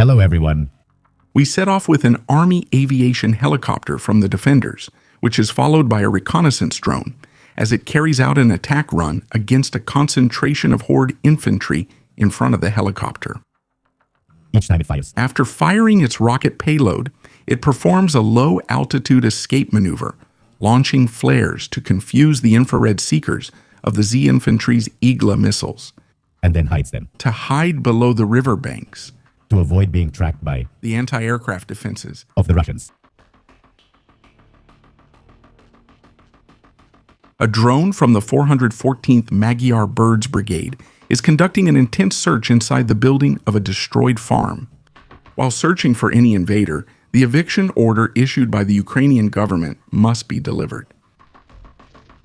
Hello, everyone. We set off with an Army aviation helicopter from the defenders, which is followed by a reconnaissance drone, as it carries out an attack run against a concentration of Horde infantry in front of the helicopter. Each time it fires. After firing its rocket payload, it performs a low-altitude escape maneuver, launching flares to confuse the infrared seekers of the Z Infantry's Igla missiles, And then hides them to hide below the riverbanks, to avoid being tracked by the anti-aircraft defenses of the Russians. A drone from the 414th Magyar Birds Brigade is conducting an intense search inside the building of a destroyed farm. While searching for any invader, the eviction order issued by the Ukrainian government must be delivered.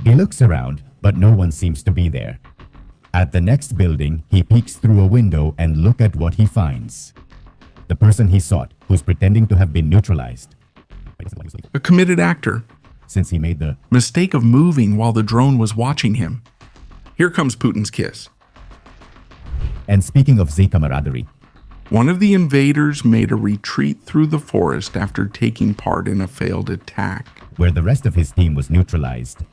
He looks around, but no one seems to be there. At the next building, he peeks through a window and look at what he finds. The person he sought, who's pretending to have been neutralized. A committed actor, Since he made the mistake of moving while the drone was watching him. Here comes Putin's kiss. And speaking of Z camaraderie, One of the invaders made a retreat through the forest after taking part in a failed attack. where the rest of his team was neutralized.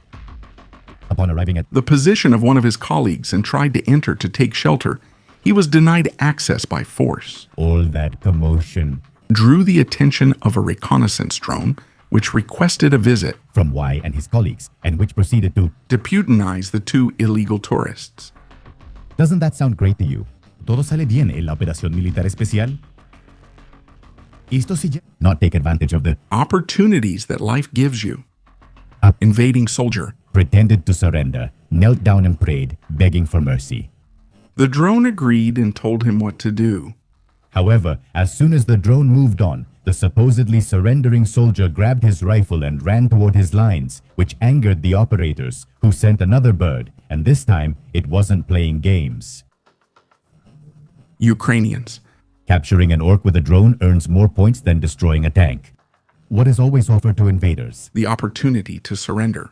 Upon arriving at The position of one of his colleagues and tried to enter to take shelter. He was denied access by force. all that commotion Drew the attention of a reconnaissance drone, which requested a visit from Y and his colleagues, and which proceeded to, to Putinize the two illegal tourists. doesn't that sound great to you? Todo sale bien en la operación militar especial. Esto sí not take advantage of the Opportunities that life gives you. Up. Invading soldier. pretended to surrender, knelt down and prayed, begging for mercy. The drone agreed and told him what to do. However, as soon as the drone moved on, the supposedly surrendering soldier grabbed his rifle and ran toward his lines, which angered the operators, who sent another bird, and this time it wasn't playing games. Ukrainians. Capturing an orc with a drone earns more points than destroying a tank. What is always offered to invaders? The opportunity to surrender.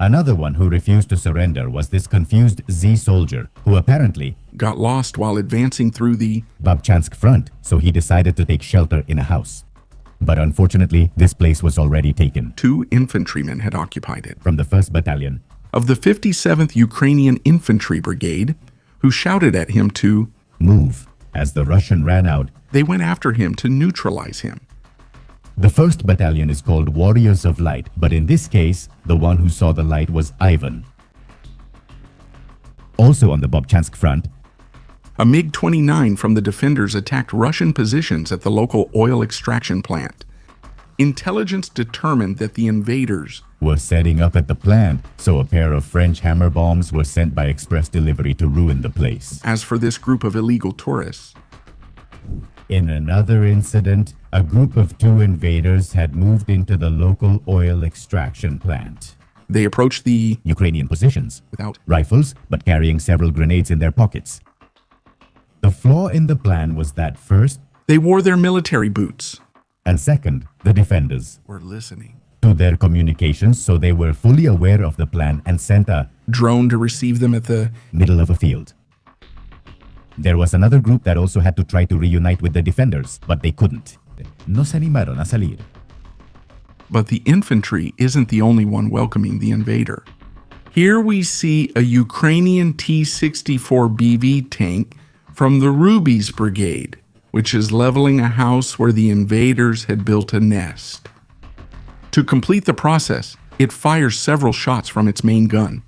Another one who refused to surrender was this confused Z soldier, who apparently Got lost while advancing through the Babchansk front, so he decided to take shelter in a house. But unfortunately, this place was already taken 2 infantrymen had occupied it. from the 1st Battalion. Of the 57th Ukrainian Infantry Brigade, who shouted at him to, Move. As the Russian ran out, they went after him to neutralize him. the 1st Battalion is called Warriors of Light, but in this case, the one who saw the light was Ivan. Also on the Babchansk front, A MiG-29 from the defenders attacked Russian positions at the local oil extraction plant. Intelligence determined that the invaders were setting up at the plant, so a pair of French hammer bombs were sent by express delivery to ruin the place. As for this group of illegal tourists, In another incident, a group of 2 invaders had moved into the local oil extraction plant. they approached the Ukrainian positions, without rifles, but carrying several grenades in their pockets. The flaw in the plan was that first, they wore their military boots. and second, the defenders Were listening. to their communications, so they were fully aware of the plan and sent a Drone to receive them at the middle of a field. There was another group that also had to try to reunite with the defenders, but they couldn't. No se animaron a salir. But the infantry isn't the only one welcoming the invader. Here we see a Ukrainian T-64 BV tank from the Rubies Brigade, which is leveling a house where the invaders had built a nest. To complete the process, it fires several shots from its main gun.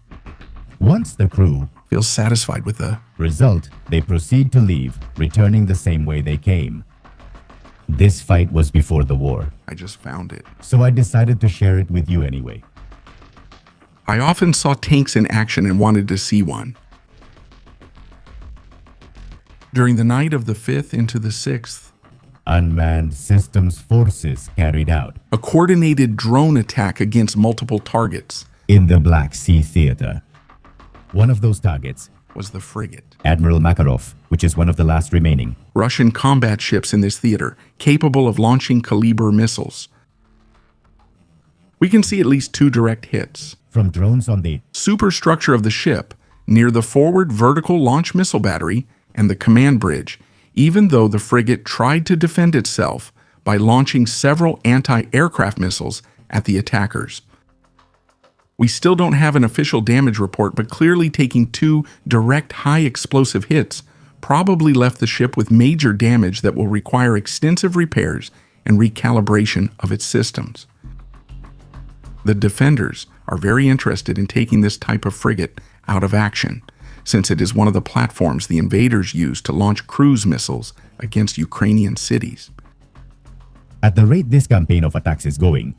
Once the crew Feels satisfied with the result, they proceed to leave, returning the same way they came. This fight was before the war, I just found it. so I decided to share it with you anyway. I often saw tanks in action and wanted to see one. During the night of the 5th into the 6th, Unmanned systems forces carried out a coordinated drone attack against multiple targets in the Black Sea Theater. One of those targets, was the frigate. Admiral Makarov, which is one of the last remaining. Russian combat ships in this theater, capable of launching Kaliber missiles. We can see at least 2 direct hits. From drones on the Superstructure of the ship, near the forward vertical launch missile battery and the command bridge, even though the frigate tried to defend itself by launching several anti-aircraft missiles at the attackers. We still don't have an official damage report, but clearly taking 2 direct high-explosive hits probably left the ship with major damage that will require extensive repairs and recalibration of its systems. The defenders are very interested in taking this type of frigate out of action, since it is one of the platforms the invaders use to launch cruise missiles against Ukrainian cities. At the rate this campaign of attacks is going,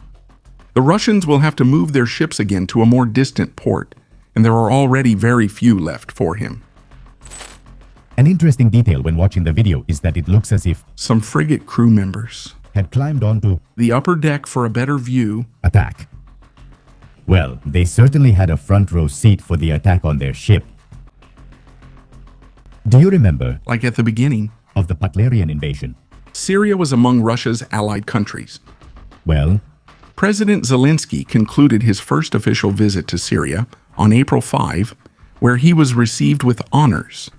The Russians will have to move their ships again to a more distant port, and there are already very few left for him. an interesting detail when watching the video is that it looks as if Some frigate crew members had climbed onto the upper deck for a better view. attack. Well, they certainly had a front row seat for the attack on their ship. Do you remember Like at the beginning, of the Butlerian invasion? Syria was among Russia's allied countries. Well, President Zelensky concluded his first official visit to Syria on April 5, where he was received with honors.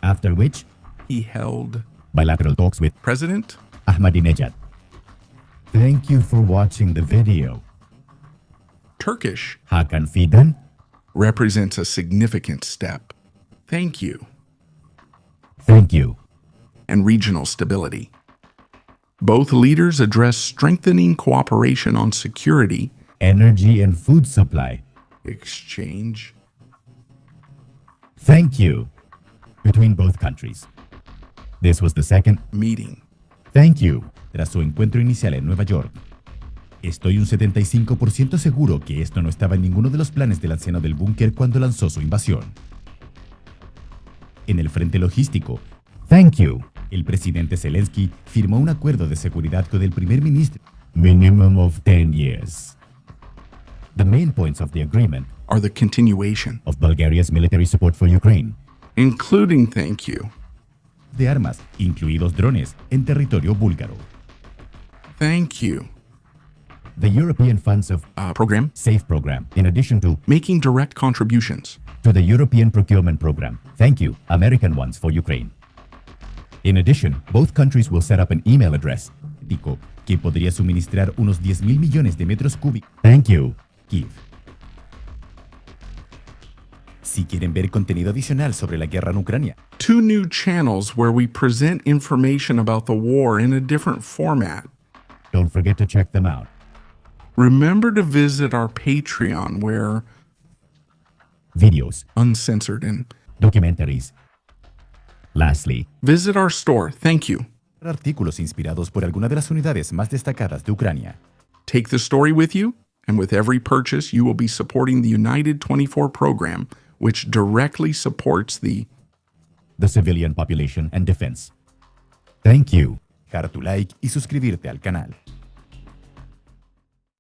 after which, He held bilateral talks with President Ahmadinejad. Thank you for watching the video. Turkish Hakan Fidan, represents a significant step. Thank you. thank you. And regional stability. Both leaders address strengthening cooperation on security, Energy and food supply, exchange, thank you, between both countries. This was the second meeting. thank you tras su encuentro inicial en Nueva York. Estoy un 75% seguro que esto no estaba en ninguno de los planes del anciano del búnker cuando lanzó su invasión. En el frente logístico, thank you, el presidente Zelensky firmó un acuerdo de seguridad con el primer ministro. Minimum of 10 years. The main points of the agreement Are the continuation, of Bulgaria's military support for Ukraine, including thank you, de armas, incluidos drones, en territorio búlgaro. thank you, The European funds of program, SAFE program, in addition to making direct contributions, the European procurement program. Thank you, American ones for Ukraine. In addition, both countries will set up an email address, Tico, que podría suministrar unos 10,000 millones de metros cúbicos. Thank you, Kiev. Si quieren ver contenido adicional sobre la guerra en Ucrania, 2 new channels where we present information about the war in a different format. don't forget to check them out. Remember to visit our Patreon where Videos, uncensored and documentaries. Lastly, visit our store. Thank you. artículos inspirados por alguna de las unidades más destacadas de Ucrania. Take the story with you, and with every purchase, you will be supporting the United 24 program, which directly supports the civilian population and defense. Thank you. Dejar tu like y suscribirte al canal.